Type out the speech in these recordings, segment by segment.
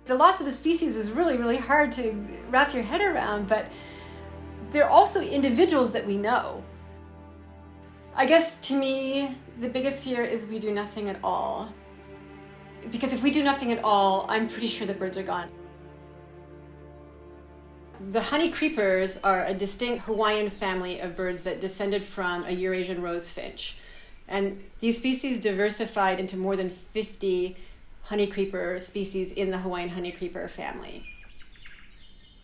The loss of a species is really, really hard to wrap your head around, but they're also individuals that we know. I guess to me, the biggest fear is we do nothing at all. Because if we do nothing at all, I'm pretty sure the birds are gone. The honeycreepers are a distinct Hawaiian family of birds that descended from a Eurasian rose finch. And these species diversified into more than 50 honeycreeper species in the Hawaiian honeycreeper family.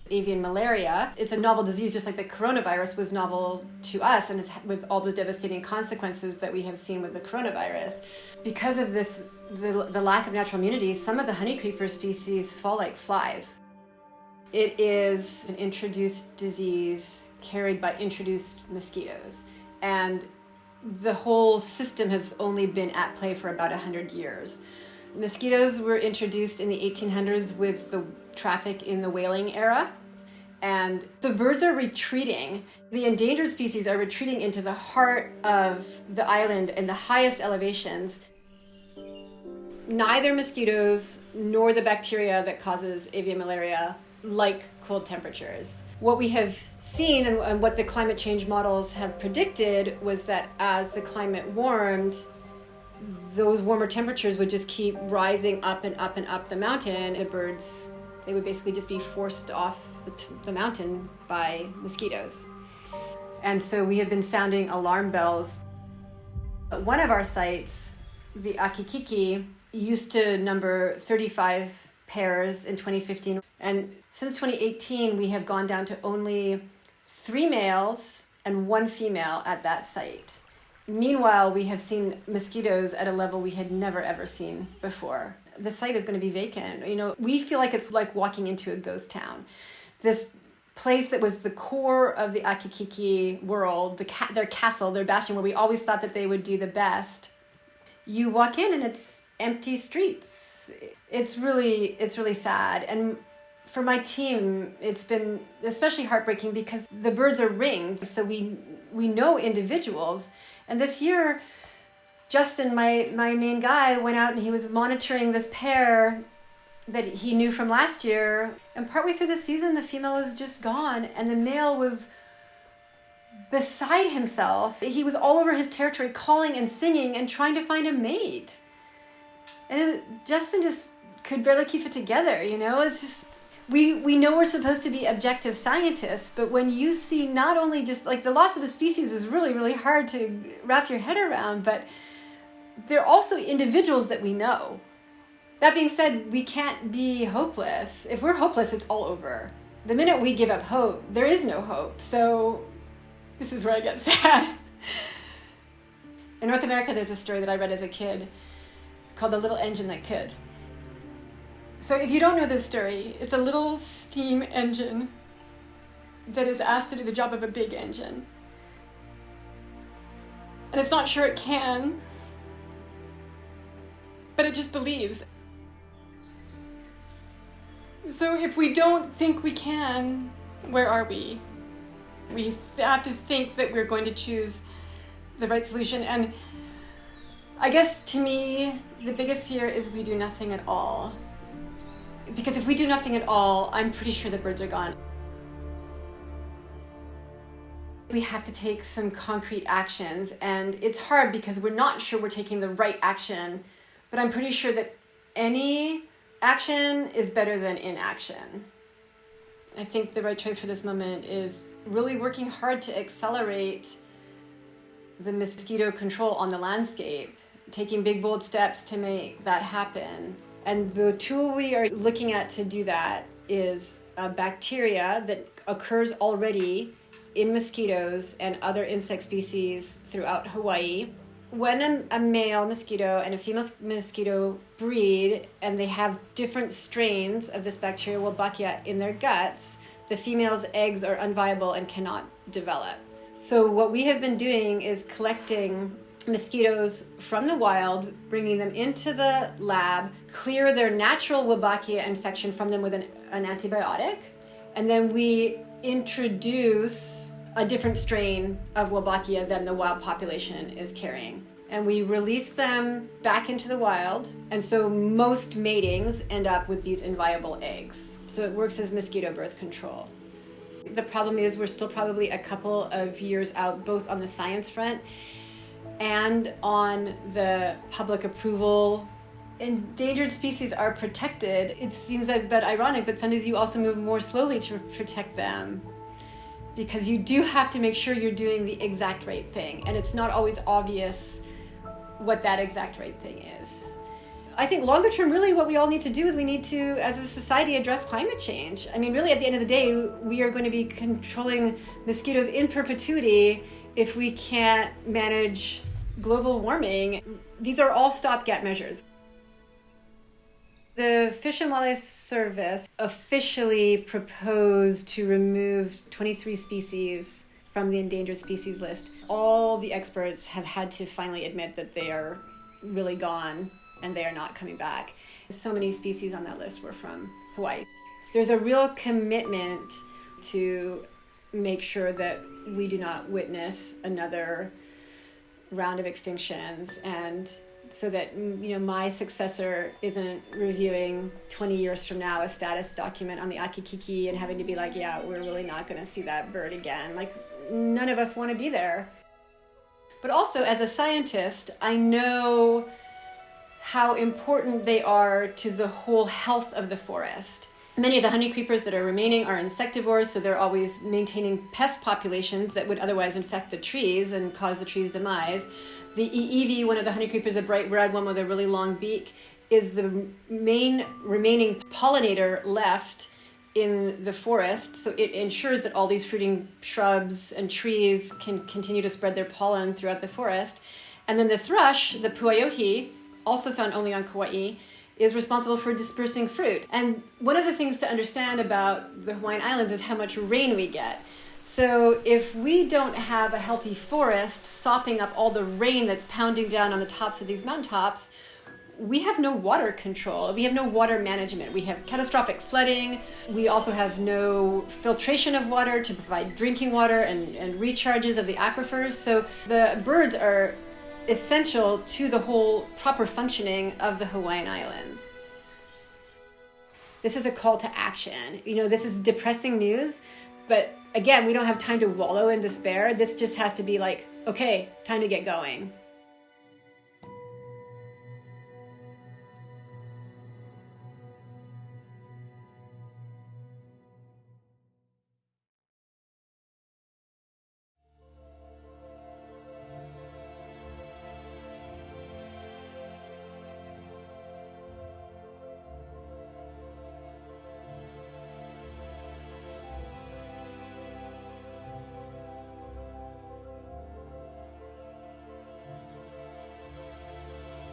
Avian malaria, it's a novel disease just like the coronavirus was novel to us, and with all the devastating consequences that we have seen with the coronavirus. Because of this, the lack of natural immunity, some of the honeycreeper species fall like flies. It is an introduced disease carried by introduced mosquitoes. And the whole system has only been at play for about 100 years. Mosquitoes were introduced in the 1800s with the traffic in the whaling era. And the birds are retreating. The endangered species are retreating into the heart of the island and the highest elevations. Neither mosquitoes nor the bacteria that causes avian malaria like cold temperatures. What we have seen and what the climate change models have predicted was that as the climate warmed, those warmer temperatures would just keep rising up and up and up the mountain. The birds, they would basically just be forced off the mountain by mosquitoes. And so we have been sounding alarm bells. One of our sites, the Akikiki, used to number 35 pairs in 2015. And since 2018, we have gone down to only 3 males and 1 female at that site. Meanwhile, we have seen mosquitoes at a level we had never ever seen before. The site is going to be vacant. You know, we feel like it's like walking into a ghost town. This place that was the core of the Akikiki world, their castle, their bastion, where we always thought that they would do the best. You walk in and it's empty streets. It's really sad. And for my team, it's been especially heartbreaking because the birds are ringed, so we know individuals. And this year, Justin, my main guy, went out and he was monitoring this pair that he knew from last year. And partway through the season, the female was just gone and the male was beside himself. He was all over his territory calling and singing and trying to find a mate. And Justin just could barely keep it together, you know? It's just, we know we're supposed to be objective scientists, but when you see not only just like the loss of a species is really, really hard to wrap your head around, but they're also individuals that we know. That being said, we can't be hopeless. If we're hopeless, it's all over. The minute we give up hope, there is no hope. So this is where I get sad. In North America, there's a story that I read as a kid called The Little Engine That Could. So if you don't know this story, it's a little steam engine that is asked to do the job of a big engine. And it's not sure it can, but it just believes. So if we don't think we can, where are we? We have to think that we're going to choose the right solution. And I guess to me, the biggest fear is we do nothing at all. Because if we do nothing at all, I'm pretty sure the birds are gone. We have to take some concrete actions, and it's hard because we're not sure we're taking the right action, but I'm pretty sure that any action is better than inaction. I think the right choice for this moment is really working hard to accelerate the mosquito control on the landscape, taking big, bold steps to make that happen. And the tool we are looking at to do that is a bacteria that occurs already in mosquitoes and other insect species throughout Hawaii. When a male mosquito and a female mosquito breed and they have different strains of this bacteria Wolbachia in their guts, the female's eggs are unviable and cannot develop. So what we have been doing is collecting mosquitoes from the wild, bringing them into the lab, clear their natural Wolbachia infection from them with an antibiotic, and then we introduce a different strain of Wolbachia than the wild population is carrying. and we release them back into the wild. And so most matings end up with these inviable eggs. So it works as mosquito birth control. The problem is we're still probably a couple of years out, both on the science front and on the public approval. Endangered species are protected. It seems a bit ironic, but sometimes you also move more slowly to protect them, because you do have to make sure you're doing the exact right thing, and it's not always obvious what that exact right thing is. I think longer term, really what we all need to do is we need to, as a society, address climate change. I mean, really at the end of the day, we are going to be controlling mosquitoes in perpetuity if we can't manage global warming. These are all stopgap measures. The Fish and Wildlife Service officially proposed to remove 23 species from the endangered species list. All the experts have had to finally admit that they are really gone and they are not coming back. So many species on that list were from Hawaii. There's a real commitment to make sure that we do not witness another round of extinctions, and so that my successor isn't reviewing 20 years from now a status document on the Akikiki and having to be like, yeah, we're really not going to see that bird again. Like, none of us want to be there. But also, as a scientist, I know how important they are to the whole health of the forest. Many of the honeycreepers that are remaining are insectivores, so they're always maintaining pest populations that would otherwise infect the trees and cause the trees' demise. The Eevee, one of the honeycreepers, a bright red one with a really long beak, is the main remaining pollinator left in the forest, so it ensures that all these fruiting shrubs and trees can continue to spread their pollen throughout the forest. And then the thrush, the puaiohi, also found only on Kauai, is responsible for dispersing fruit. And one of the things to understand about the Hawaiian Islands is how much rain we get. So if we don't have a healthy forest sopping up all the rain that's pounding down on the tops of these mountaintops, we have no water control. We have no water management. We have catastrophic flooding. We also have no filtration of water to provide drinking water and recharges of the aquifers. So the birds are essential to the whole proper functioning of the Hawaiian Islands. This is a call to action. This is depressing news, but again, we don't have time to wallow in despair. This just has to be like, okay, time to get going.